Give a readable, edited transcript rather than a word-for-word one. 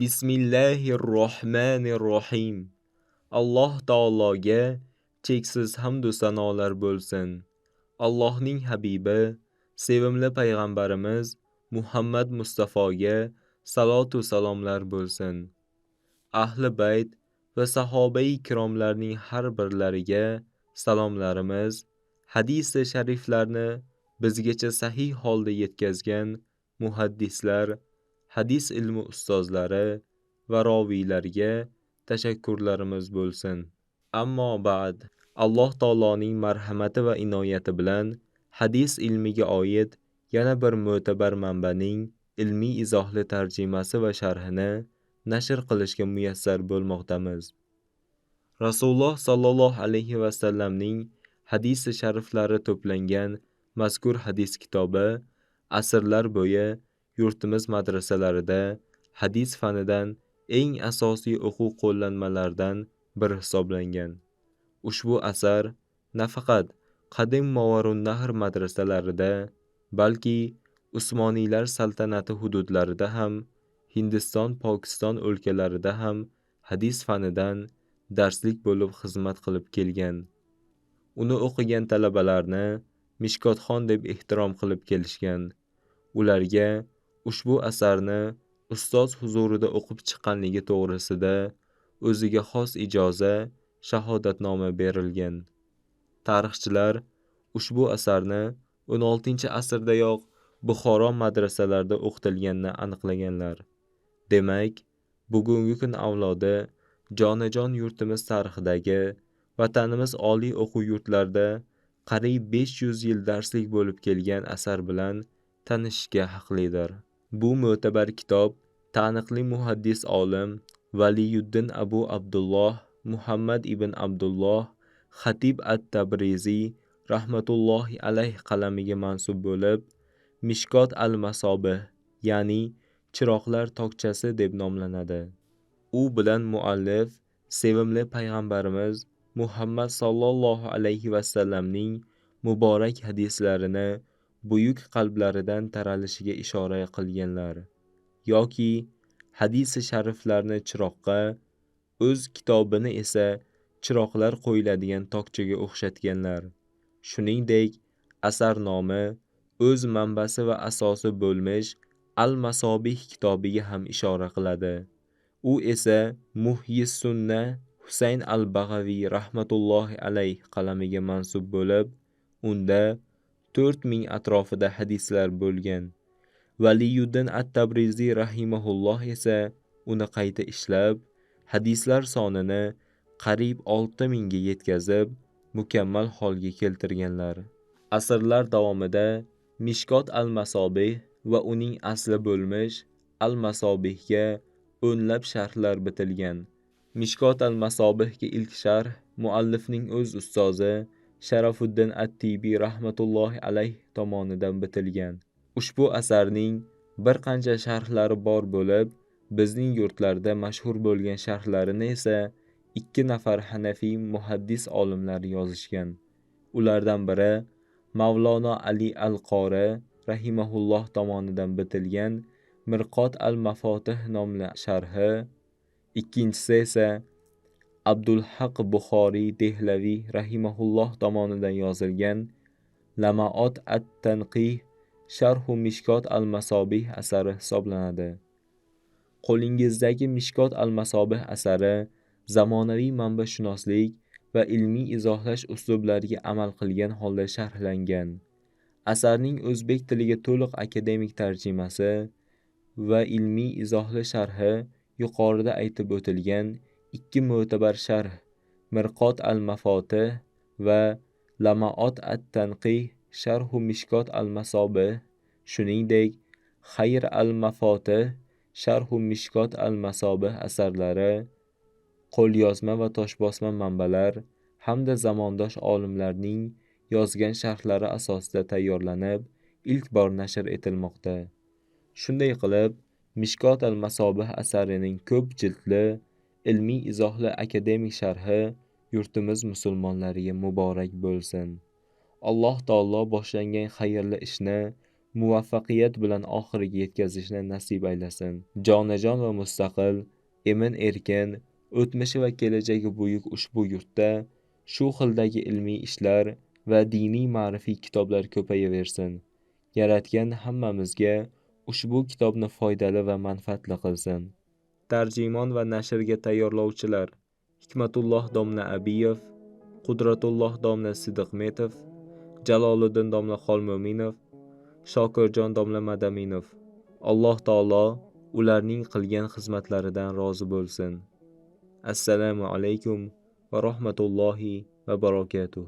Bismillahirrohmanirrohim. Alloh taologa cheksiz hamd va sanolar bo'lsin. Allohning habibi, sevimli payg'ambarimiz Muhammad Mustafoga salot va salomlar bo'lsin. Ahli bayt va sahobai ikromlarning har birlariga salomlarimiz, hadis-i shariflarni bizgacha sahih holda yetkazgan muhaddislar, hadis ilmi ustozlari va roviylarga tashakkurlarimiz bo'lsin. Ammo ba'd, Alloh taoloning marhamati va inoyati bilan hadis ilmiga oid yana bir mo'tabar manbaning ilmiy izohli tarjimasi va sharhini nashr qilishga muyassar bo'lmoqdamiz. Rasululloh sallallohu alayhi va sallamning hadis-i shariflari to'plangan mazkur hadis kitobi asrlar bo'yi yurtimiz madrasalarida hadis fanidan eng asosiy o'quv qo'llanmalaridan biri hisoblangan. Ushbu asar nafaqat qadim Movarunnahar madrasalarida, balki Usmoniylar saltanati hududlarida ham, Hindiston, Pokiston o'lkalarida ham hadis fanidan darslik bo'lib xizmat qilib kelgan. Uni o'qigan talabalarni Mishkotxon deb ehtirom qilib kelishgan. Ularga ushbu asarni ustoz huzurida o'qib chiqqanligi to'g'risida o'ziga xos ijoza, shahodatnoma berilgan. Tarixchilar ushbu asarni 16-asrdayoq Buxoro madrasalarida o'qitilganini aniqlaganlar. Demak, bugungi kun avlodi jonajon yurtimiz tarixidagi vatanimiz oliy o'quv yurtlarida qariyb 500 yil darslik bo'lib kelgan asar bilan tanishishga haqlidir. Bu mo'tabar kitob taniqli muhaddis olim Valiyuddin Abu Abdulloh Muhammad ibn Abdulloh Xatib at-Tabriziy rahmatullohi alayh qalamiga mansub bo'lib, Mishkot al-Masobih, ya'ni chiroqlar tokchasi deb nomlanadi. U bilan muallif sevimli payg'ambarimiz Muhammad sallallohu alayhi va sallamning muborak hadislarini buyuk qalblaridan taralishiga ishora qilganlar, yoki hadis-i shariflarni chiroqqa, o'z kitobini esa chiroqlar qo'yiladigan tokchaga o'xshatganlar. Shuningdek, asar nomi o'z manbasi va asosi bo'lmish Al-Masobih kitobiga ham ishora qiladi. U esa Muhyi Sunna Husayn al-Bag'aviy rahmatullohi alayh qalamiga mansub bo'lib, unda 4000 atrofida hadislar bo'lgan. Valiyuddin at-Tabriziy rahimahulloh esa uni qayta ishlab, hadislar sonini qariyb 6000 ga yetkazib, mukammal holga keltirganlar. Asrlar davomida Mishkot al-Masobih va uning asli bo'lmish Al-Masobihga o'nlab sharhlar bitilgan. Mishkot al-Masobihga ilk sharh muallifning o'z ustozi Sharafuddin at-Tibiy rahmatullohi alayh tomonidan bitilgan. Ushbu asarning bir qancha sharhlari bor bo'lib, bizning yurtlarda mashhur bo'lgan sharhlarini esa 2 nafar Hanafiy muhaddis olimlar yozishgan. Ulardan biri Mavlono Ali al-Qori rahimahulloh tomonidan bitilgan Mirqot al-Mafotih nomli sharhi, ikkinchisi esa Abdulhaq Buxoriy Dehlaviy rahimahulloh tomonidan yozilgan Lamaot at-Tanqih Sharhu Mishkot al-Masobih asari hisoblanadi. Qo'lingizdagi Mishkot al-Masobih asari zamonaviy manbashunoslik va ilmiy izohlash uslublariga amal qilgan holda sharhlangan. Asarning o'zbek tiliga to'liq akademik tarjimasi va ilmiy izohli sharhi yuqorida aytib o'tilgan 2 mo'tabar sharh Mirqot al-Mafotih va Lamaot at-Tanqih Sharhu Mishkot al-Masobih, shuningdek Xayr al-Mafotih Sharhu Mishkot al-Masobih asarlari qo'lyozma va toshbosma manbalar hamda zamondosh olimlarning yozgan sharhlari asosida tayyorlanib, ilk bor nashr etilmoqda. Shunday qilib, Mishkot al-Masobih asarining ko'p jildli, ilmiy izohli akademik sharhi yurtimiz musulmonlariga muborak bo'lsin. Alloh taolo boshlangan xayrli ishni muvaffaqiyat bilan oxiriga yetkazishni nasib aylasin. Jonajon va mustaqil, emin-erkin, o'tmishi va kelajagi buyuk ushbu yurtda shu xildagi ilmiy ishlar va diniy ma'rifiy kitoblar ko'payaversin. Yaratgan hammamizga ushbu kitobni foydali va manfaatli qilsin. Tarjimon va nashrga tayyorlovchilar: Hikmatulloh domla Abiyev, Qudratulloh domla Sidiqmetov, Jaloliddin domla Xolmo'minov, Shokirjon domla Madaminov. Alloh taolo ularning qilgan xizmatlaridan rozi bo'lsin. Assalomu alaykum va rahmatullohi va barakatuh.